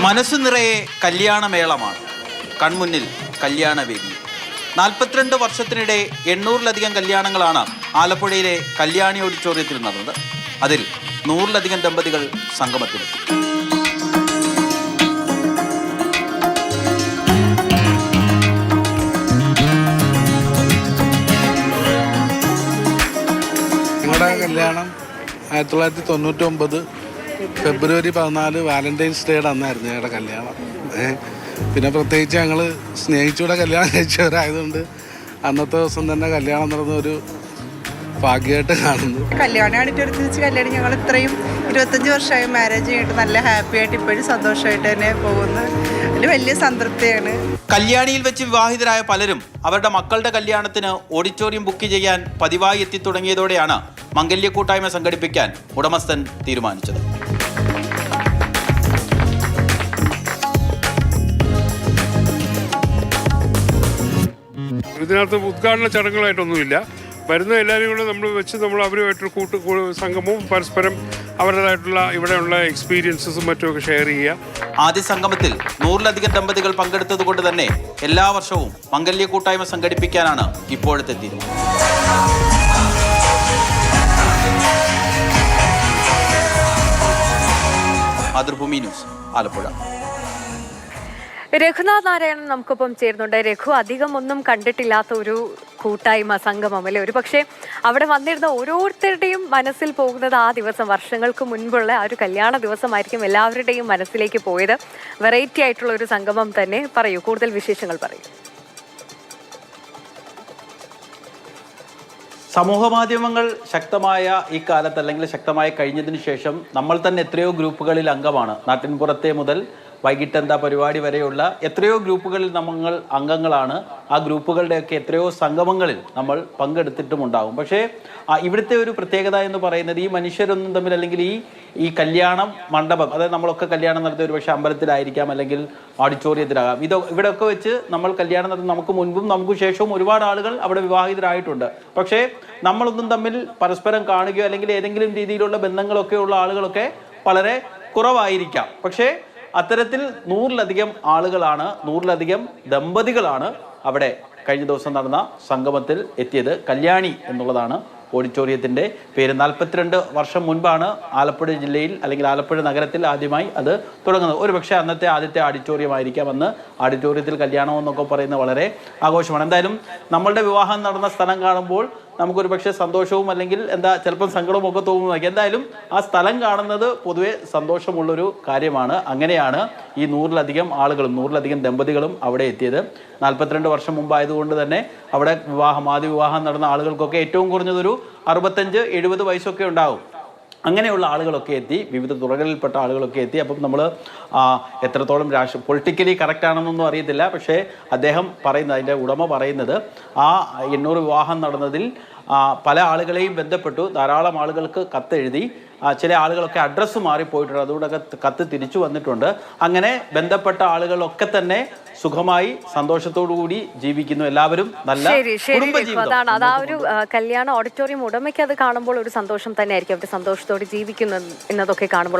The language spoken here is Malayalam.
മനസ്സു നിറയെ കല്യാണമേളമാണ്. കൺമുന്നിൽ കല്യാണവേദി. 42 വർഷത്തിനിടെ 800-ലധികം കല്യാണങ്ങളാണ് ആലപ്പുഴയിലെ കല്യാണി ഓഡിറ്റോറിയത്തിൽ നടന്നത്. അതിൽ 100-ലധികം ദമ്പതികൾ സംഗമത്തിലെത്തി. ഞങ്ങളുടെ കല്യാണം 1999 ഫെബ്രുവരി 14 വാലന്റൈൻസ് ഡേയുടെ അന്നായിരുന്നു ഞങ്ങളുടെ കല്യാണം. പിന്നെ പ്രത്യേകിച്ച് ഞങ്ങൾ സ്നേഹിച്ചൂടെ കല്യാണം കഴിച്ചവരായതുകൊണ്ട് അന്നത്തെ ദിവസം തന്നെ കല്യാണം നടന്ന ഒരു ഭാഗ്യമായിട്ട് കാണുന്നു. കല്യാണം ഓഡിറ്റോറിയത്തിൽ വെച്ച് കല്യാണം ഞങ്ങൾ ഇത്രയും 25 വർഷമായി മാരേജ് കഴിഞ്ഞിട്ട് നല്ല ഹാപ്പി ആയിട്ട് ഇപ്പോഴും സന്തോഷമായിട്ട് തന്നെ പോകുന്നു. അതിൽ വലിയ സംതൃപ്തിയാണ്. കല്യാണിയിൽ വെച്ച് വിവാഹിതരായ പലരും അവരുടെ മക്കളുടെ കല്യാണത്തിന് ഓഡിറ്റോറിയം ബുക്ക് ചെയ്യാൻ പതിവായി എത്തിത്തുടങ്ങിയതോടെയാണ് മംഗല്യ കൂട്ടായ്മ സംഘടിപ്പിക്കാൻ ഉടമസ്ഥൻ തീരുമാനിച്ചത്. ഇതിനകത്ത് ഉദ്ഘാടന ചടങ്ങുകളായിട്ടൊന്നുമില്ല. വരുന്ന എല്ലാവരും കൂടെ നമ്മൾ അവരുമായിട്ടൊരു സംഗമവും പരസ്പരം അവരുടേതായിട്ടുള്ള ഇവിടെയുള്ള എക്സ്പീരിയൻസസും മറ്റുമൊക്കെ ഷെയർ ചെയ്യുക. ആദ്യ സംഗമത്തിൽ 100-ലധികം ദമ്പതികൾ പങ്കെടുത്തത് കൊണ്ട് തന്നെ എല്ലാ വർഷവും മംഗല്യ കൂട്ടായ്മ സംഘടിപ്പിക്കാനാണ് ഇപ്പോഴത്തെ തീരുമാനം. മാതൃഭൂമി ന്യൂസ്, ആലപ്പുഴ. രഘുനാഥ് നാരായണൻ നമുക്കൊപ്പം ചേരുന്നുണ്ട്. രഘു, അധികം ഒന്നും കണ്ടിട്ടില്ലാത്ത ഒരു കൂട്ടായ്മ സംഗമം അല്ലേ? ഒരു പക്ഷേ അവിടെ വന്നിരുന്ന ഓരോരുത്തരുടെയും മനസ്സിൽ പോകുന്നത് ആ ദിവസം, വർഷങ്ങൾക്ക് മുൻപുള്ള ആ ഒരു കല്യാണ ദിവസമായിരിക്കും എല്ലാവരുടെയും മനസ്സിലേക്ക് പോയത്. വെറൈറ്റി ആയിട്ടുള്ള ഒരു സംഗമം തന്നെ. പറയൂ, കൂടുതൽ വിശേഷങ്ങൾ പറയൂ. സമൂഹ മാധ്യമങ്ങൾ ശക്തമായ ഈ കാലത്ത്, അല്ലെങ്കിൽ ശക്തമായി കഴിഞ്ഞതിന് ശേഷം നമ്മൾ തന്നെ എത്രയോ ഗ്രൂപ്പുകളിൽ അംഗമാണ്. നാട്ടിൻപുറത്തെ മുതൽ വൈകിട്ട് എന്താ പരിപാടി വരെയുള്ള എത്രയോ ഗ്രൂപ്പുകളിൽ നമ്മൾ അംഗങ്ങളാണ്. ആ ഗ്രൂപ്പുകളുടെയൊക്കെ എത്രയോ സംഗമങ്ങളിൽ നമ്മൾ പങ്കെടുത്തിട്ടുമുണ്ടാകും. പക്ഷേ ഇവിടുത്തെ ഒരു പ്രത്യേകത എന്ന് പറയുന്നത് ഈ മനുഷ്യരൊന്നും തമ്മിൽ, അല്ലെങ്കിൽ ഈ കല്യാണം മണ്ഡപം, അതായത് നമ്മളൊക്കെ കല്യാണം നടത്തിയ ഒരു പക്ഷേ അമ്പലത്തിലായിരിക്കാം, അല്ലെങ്കിൽ ഓഡിറ്റോറിയത്തിലാകാം. ഇവിടെയൊക്കെ വെച്ച് നമ്മൾ കല്യാണം നടത്തി നമുക്ക് മുൻപും നമുക്ക് ശേഷവും ഒരുപാട് ആളുകൾ അവിടെ വിവാഹിതരായിട്ടുണ്ട്. പക്ഷേ നമ്മളൊന്നും തമ്മിൽ പരസ്പരം കാണുകയോ അല്ലെങ്കിൽ ഏതെങ്കിലും രീതിയിലുള്ള ബന്ധങ്ങളൊക്കെ ഉള്ള ആളുകളൊക്കെ വളരെ കുറവായിരിക്കാം. പക്ഷേ അത്തരത്തിൽ 100-ലധികം ആളുകളാണ്, 100-ലധികം ദമ്പതികളാണ് അവിടെ കഴിഞ്ഞ ദിവസം നടന്ന സംഗമത്തിൽ എത്തിയത്. കല്യാണി എന്നുള്ളതാണ് ഓഡിറ്റോറിയത്തിൻ്റെ പേര്. 42 വർഷം മുൻപാണ് ആലപ്പുഴ ജില്ലയിൽ, അല്ലെങ്കിൽ ആലപ്പുഴ നഗരത്തിൽ ആദ്യമായി അത് തുടങ്ങുന്നത്. ഒരുപക്ഷെ അന്നത്തെ ആദ്യത്തെ ഓഡിറ്റോറിയം ആയിരിക്കാം. അന്ന് ഓഡിറ്റോറിയത്തിൽ കല്യാണം എന്നൊക്കെ പറയുന്നത് വളരെ ആഘോഷമാണ്. എന്തായാലും നമ്മളുടെ വിവാഹം നടന്ന സ്ഥലം കാണുമ്പോൾ നമുക്കൊരു പക്ഷേ സന്തോഷവും അല്ലെങ്കിൽ ചിലപ്പം സങ്കടവും ഒക്കെ തോന്നുന്നു. എന്തായാലും ആ സ്ഥലം കാണുന്നത് പൊതുവെ സന്തോഷമുള്ളൊരു കാര്യമാണ്. അങ്ങനെയാണ് ഈ 100-ലധികം ആളുകളും 100-ലധികം ദമ്പതികളും അവിടെ എത്തിയത്. 42 വർഷം മുമ്പായതുകൊണ്ട് തന്നെ അവിടെ ആദ്യ വിവാഹം നടന്ന ആളുകൾക്കൊക്കെ ഏറ്റവും കുറഞ്ഞതൊരു 65-70 വയസ്സൊക്കെ ഉണ്ടാവും. അങ്ങനെയുള്ള ആളുകളൊക്കെ എത്തി, വിവിധ തുറകളിൽപ്പെട്ട ആളുകളൊക്കെ എത്തി. അപ്പം നമ്മൾ എത്രത്തോളം പൊളിറ്റിക്കലി കറക്റ്റ് ആണെന്നൊന്നും അറിയത്തില്ല. പക്ഷേ അദ്ദേഹം പറയുന്നത്, അതിൻ്റെ ഉടമ പറയുന്നത്, ആ 800 വിവാഹം നടന്നതിൽ പല ആളുകളെയും ബന്ധപ്പെട്ടു, ധാരാളം ആളുകൾക്ക് കത്തെഴുതി, ചില ആളുകളൊക്കെ അഡ്രസ്സ് മാറിപ്പോയിട്ടുണ്ട്, അതുകൊണ്ടൊക്കെ കത്ത് തിരിച്ചു വന്നിട്ടുണ്ട്. അങ്ങനെ ബന്ധപ്പെട്ട ആളുകളൊക്കെ തന്നെ സുഖമായി സന്തോഷത്തോടു കൂടി ജീവിക്കുന്നു. എല്ലാവരും നല്ല അതാണ് അത്. ആ ഒരു കല്യാണ ഓഡിറ്റോറിയം ഉടമയ്ക്ക് അത് കാണുമ്പോൾ ഒരു സന്തോഷം തന്നെ ആയിരിക്കും. അവർ സന്തോഷത്തോടെ ജീവിക്കുന്നു എന്നതൊക്കെ കാണുമ്പോൾ.